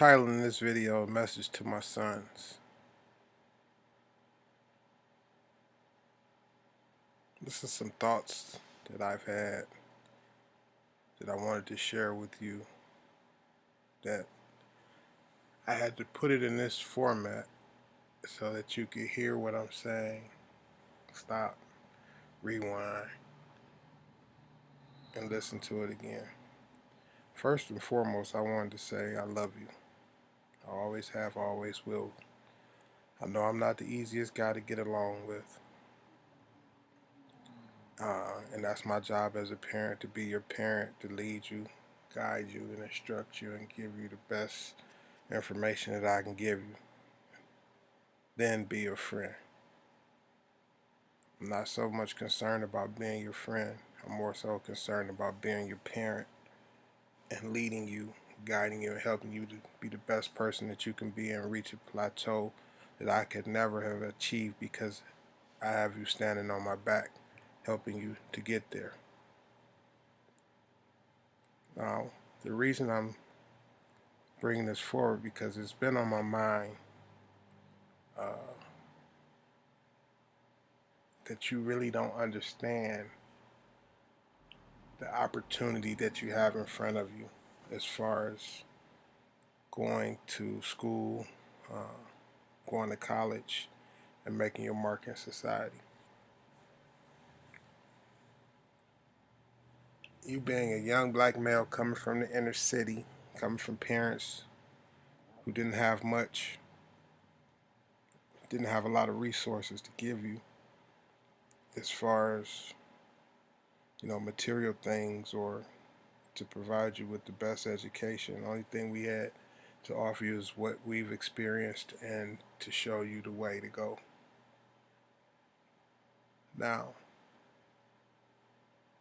titling this video, "A Message to My Sons." This is some thoughts that I've had that I wanted to share with you, that I had to put it in this format so that you could hear what I'm saying, stop, rewind, and listen to it again. First and foremost, I wanted to say I love you. I always have, always will. I know I'm not the easiest guy to get along with. And that's my job as a parent, to be your parent, to lead you, guide you, and instruct you, and give you the best information that I can give you. Then be your friend. I'm not so much concerned about being your friend. I'm more so concerned about being your parent and leading you, guiding you, and helping you to be the best person that you can be and reach a plateau that I could never have achieved, because I have you standing on my back, helping you to get there. Now, the reason I'm bringing this forward, because it's been on my mind that you really don't understand the opportunity that you have in front of you as far as going to school, going to college, and making your mark in society. You being a young black male coming from the inner city, coming from parents who didn't have much, didn't have a lot of resources to give you as far as, material things, or to provide you with the best education. The only thing we had to offer you is what we've experienced, and to show you the way to go. Now,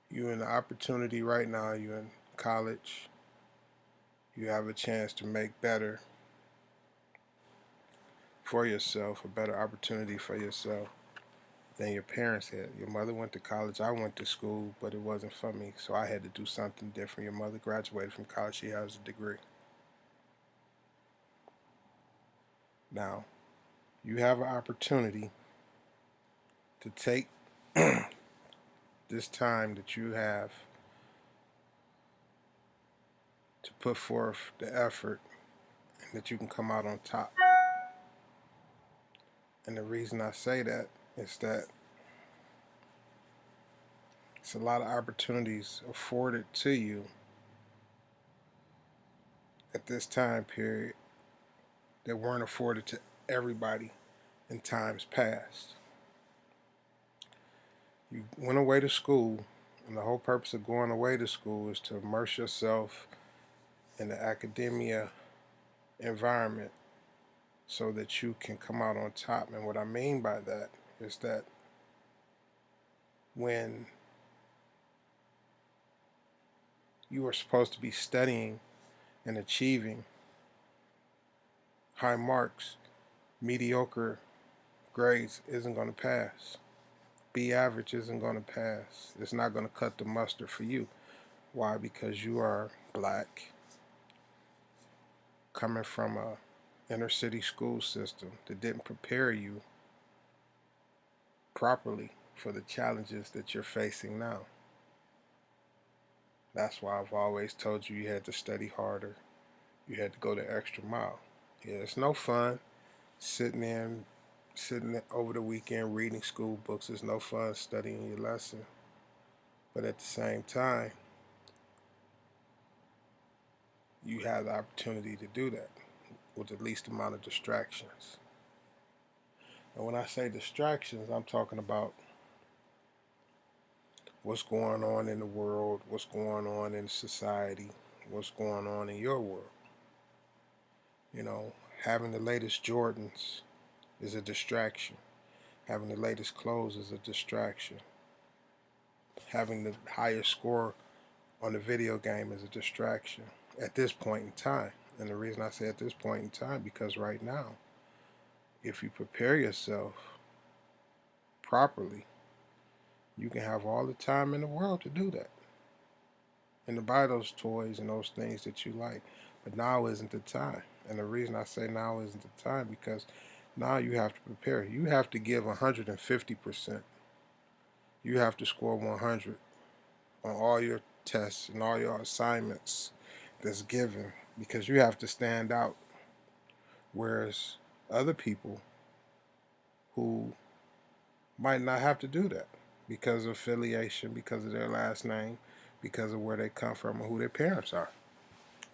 you're in the opportunity right now, you're in college, you have a chance to make better for yourself, a better opportunity for yourself than your parents had. Your mother went to college, I went to school, but it wasn't for me, so I had to do something different. Your mother graduated from college, she has a degree. Now, you have an opportunity to take this time that you have to put forth the effort, and that you can come out on top. And the reason I say that is that it's a lot of opportunities afforded to you at this time period that weren't afforded to everybody in times past. You went away to school, and the whole purpose of going away to school is to immerse yourself in the academia environment so that you can come out on top. And what I mean by that is that when you are supposed to be studying and achieving high marks, mediocre grades isn't going to pass. B average isn't going to pass. It's not going to cut the mustard for you. Why? Because you are black, coming from a inner city school system that didn't prepare you properly for the challenges that you're facing now. That's why I've always told you, you had to study harder. You had to go the extra mile. Yeah, it's no fun sitting over the weekend reading school books. It's no fun studying your lesson. But at the same time, you have the opportunity to do that with the least amount of distractions. And when I say distractions, I'm talking about what's going on in the world, what's going on in society, what's going on in your world. Having the latest Jordans is a distraction. Having the latest clothes is a distraction. Having the highest score on the video game is a distraction at this point in time. And the reason I say at this point in time, because right now, if you prepare yourself properly, you can have all the time in the world to do that, and to buy those toys and those things that you like. But now isn't the time. And the reason I say now isn't the time because now you have to prepare. You have to give 150%. You have to score 100 on all your tests and all your assignments that's given because you have to stand out. Whereas other people who might not have to do that because of affiliation, because of their last name, because of where they come from or who their parents are.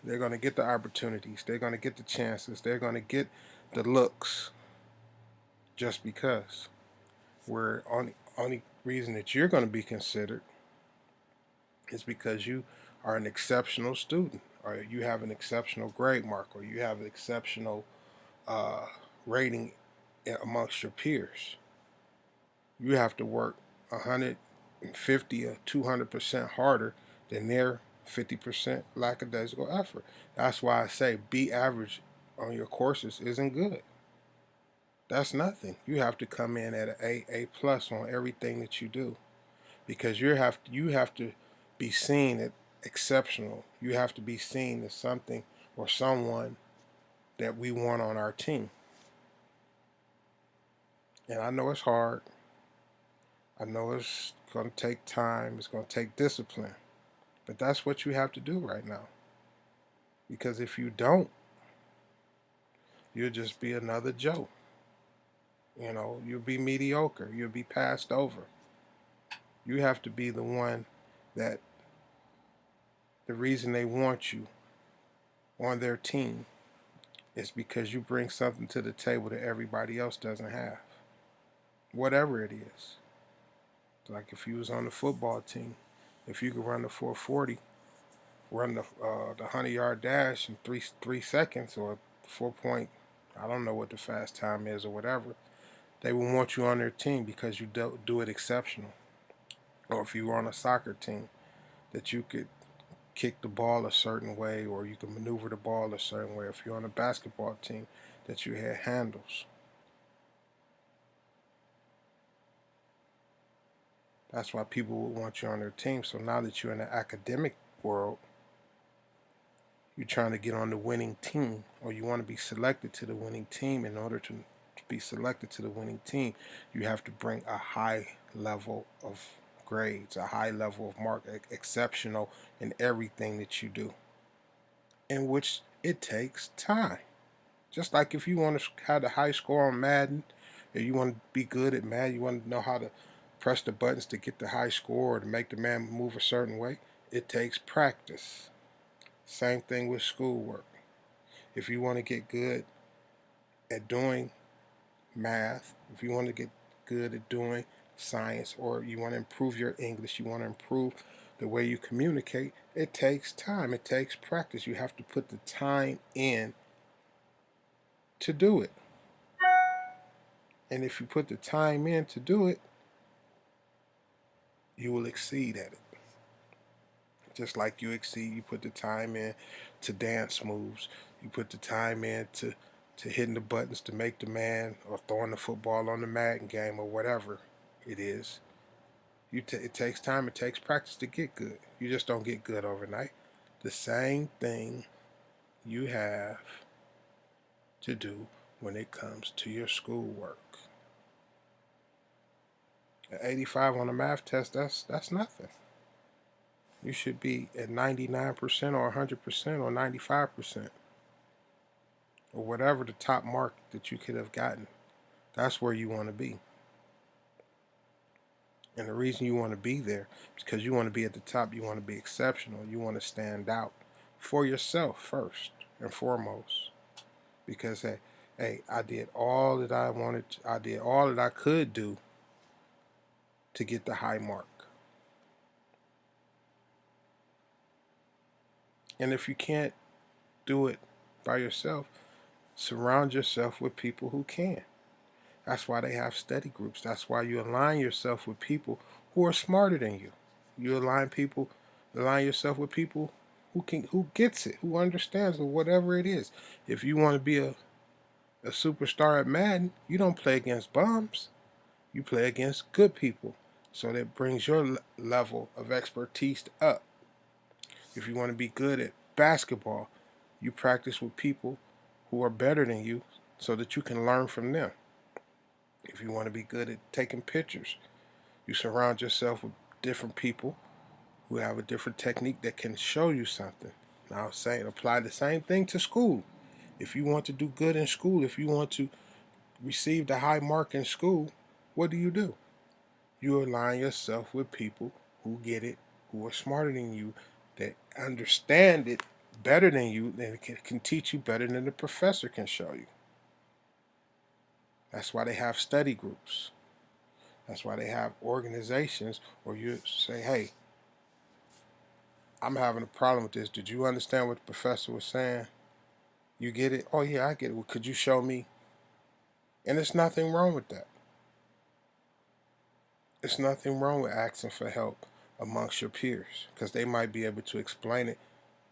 They're going to get the opportunities. They're going to get the chances. They're going to get the looks just because. Where only reason that you're going to be considered is because you are an exceptional student, or you have an exceptional grade mark, or you have an exceptional uh, rating amongst your peers. You have to work 150 or 200% harder than their 50% lackadaisical effort. That's why I say be average on your courses isn't good. That's nothing. You have to come in at an A plus on everything that you do because you have to be seen as exceptional. You have to be seen as something or someone that we want on our team. And I know it's hard. I know it's going to take time. It's going to take discipline. But that's what you have to do right now. Because if you don't, you'll just be another Joe. You know, you'll be mediocre. You'll be passed over. You have to be the one that the reason they want you on their team is because you bring something to the table that everybody else doesn't have. Whatever it is. Like if you was on the football team, if you could run the 440, run the 100-yard dash in three seconds or 4 point, I don't know what the fast time is or whatever, they will want you on their team because you do it exceptional. Or if you were on a soccer team, that you could kick the ball a certain way or you can maneuver the ball a certain way. If you're on a basketball team, that you had handles. That's why people would want you on their team. So now that you're in the academic world, you're trying to get on the winning team or you want to be selected to the winning team. In order to be selected to the winning team, you have to bring a high level of grades, a high level of mark, exceptional in everything that you do, in which it takes time. Just like if you want to have the high score on Madden, or you want to be good at Madden, you want to know how to press the buttons to get the high score or to make the man move a certain way, it takes practice. Same thing with schoolwork. If you want to get good at doing math, if you want to get good at doing science, or you want to improve your English, you want to improve the way you communicate, it takes time. It takes practice. You have to put the time in to do it. And if you put the time in to do it, you will exceed at it. Just like you put the time in to dance moves. You put the time in to hitting the buttons to make the man or throwing the football on the Madden game or whatever it is. It takes time, it takes practice to get good. You just don't get good overnight. The same thing you have to do when it comes to your schoolwork. An 85 on a math test, that's nothing. You should be at 99% or 100% or 95% or whatever the top mark that you could have gotten. That's where you want to be. And the reason you want to be there is because you want to be at the top. You want to be exceptional. You want to stand out for yourself first and foremost. Because, hey, I did all that I wanted. I did all that I could do to get the high mark. And if you can't do it by yourself, surround yourself with people who can. That's why they have study groups. That's why you align yourself with people who are smarter than you. You align yourself with people who gets it, who understands it, whatever it is. If you want to be a superstar at Madden, you don't play against bums. You play against good people. So that brings your level of expertise up. If you want to be good at basketball, You practice with people who are better than you so that you can learn from them. If you want to be good at taking pictures, you surround yourself with different people who have a different technique that can show you something. Now, saying apply the same thing to school. If you want to do good in school, if you want to receive the high mark in school, what do? You align yourself with people who get it, who are smarter than you, that understand it better than you, and can teach you better than the professor can show you. That's why they have study groups. That's why they have organizations where you say, hey, I'm having a problem with this. Did you understand what the professor was saying? You get it? Oh, yeah, I get it. Well, could you show me? And there's nothing wrong with that. There's nothing wrong with asking for help amongst your peers because they might be able to explain it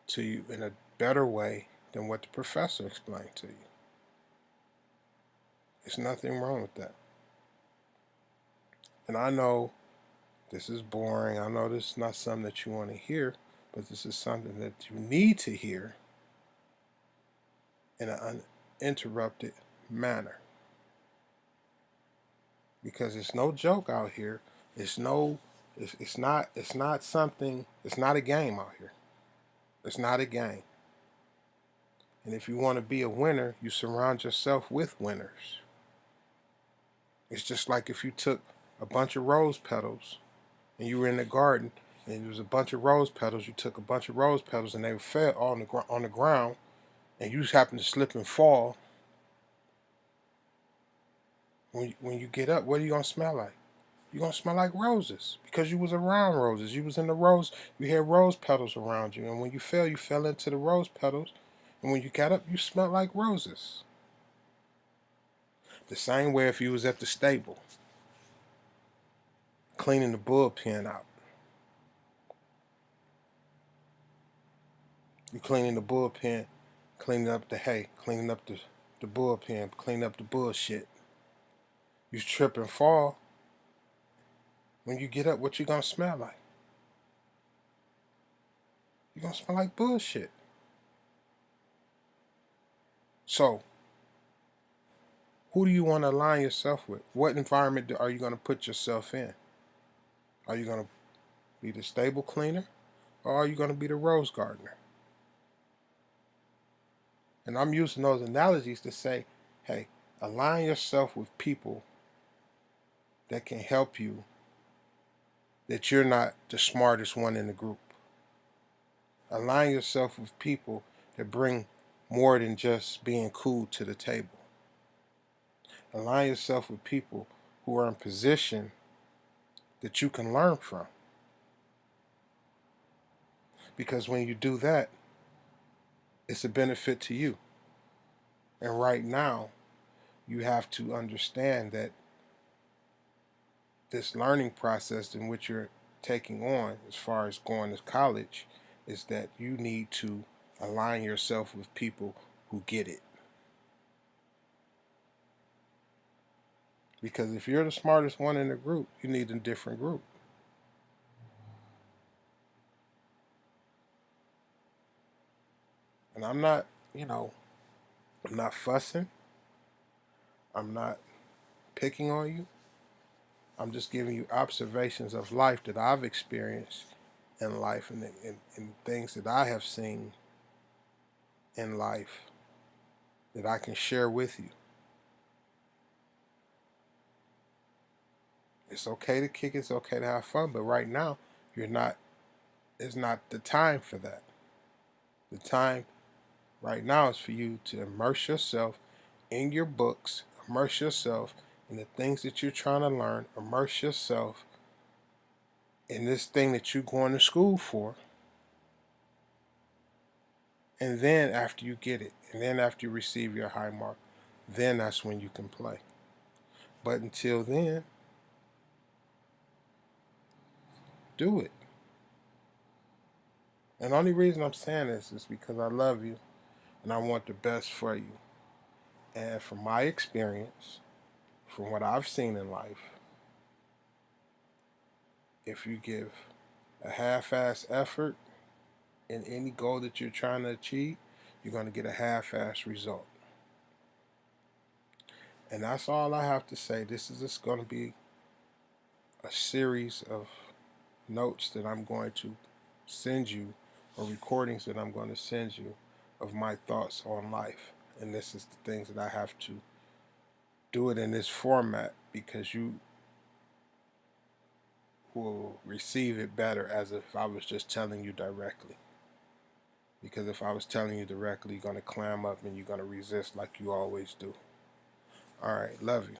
to you in a better way than what the professor explained to you. There's nothing wrong with that. And I know this is boring. I know this is not something that you want to hear, but this is something that you need to hear in an uninterrupted manner. Because it's no joke out here. It's not something, it's not a game out here. It's not a game. And if you want to be a winner, you surround yourself with winners. It's just like if you took a bunch of rose petals and you were in the garden and there was a bunch of rose petals, you took a bunch of rose petals and they fell on the ground and you just happened to slip and fall. When you get up, what are you going to smell like? You're going to smell like roses because you was around roses. You was in the rose. You had rose petals around you. And when you fell into the rose petals. And when you got up, you smelled like roses. The same way if you was at the stable, cleaning the bullpen out. You cleaning the bullpen, cleaning up the hay, cleaning up the bullpen, cleaning up the bullshit. You trip and fall. When you get up, what you going to smell like? You're going to smell like bullshit. So, who do you want to align yourself with? What environment are you going to put yourself in? Are you going to be the stable cleaner or are you going to be the rose gardener? And I'm using those analogies to say, hey, align yourself with people that can help you, that you're not the smartest one in the group. Align yourself with people that bring more than just being cool to the table. Align yourself with people who are in position that you can learn from. Because when you do that, it's a benefit to you. And right now, you have to understand that this learning process in which you're taking on, as far as going to college, is that you need to align yourself with people who get it. Because if you're the smartest one in the group, you need a different group. And I'm not, I'm not fussing. I'm not picking on you. I'm just giving you observations of life that I've experienced in life and things that I have seen in life that I can share with you. It's okay to kick, it's okay to have fun, but right now, it's not the time for that. The time right now is for you to immerse yourself in your books, immerse yourself in the things that you're trying to learn, immerse yourself in this thing that you're going to school for. And then after you get it, and then after you receive your high mark, then that's when you can play. But until then, do it. And the only reason I'm saying this is because I love you and I want the best for you. And from my experience, from what I've seen in life, if you give a half-ass effort in any goal that you're trying to achieve, you're going to get a half-assed result. And that's all I have to say. This is just going to be a series of notes that I'm going to send you, or recordings that I'm going to send you of my thoughts on life. And this is the things that I have to do it in this format, because you will receive it better as if I was just telling you directly. Because if I was telling you directly, you're going to clam up and you're going to resist like you always do. All right, love you.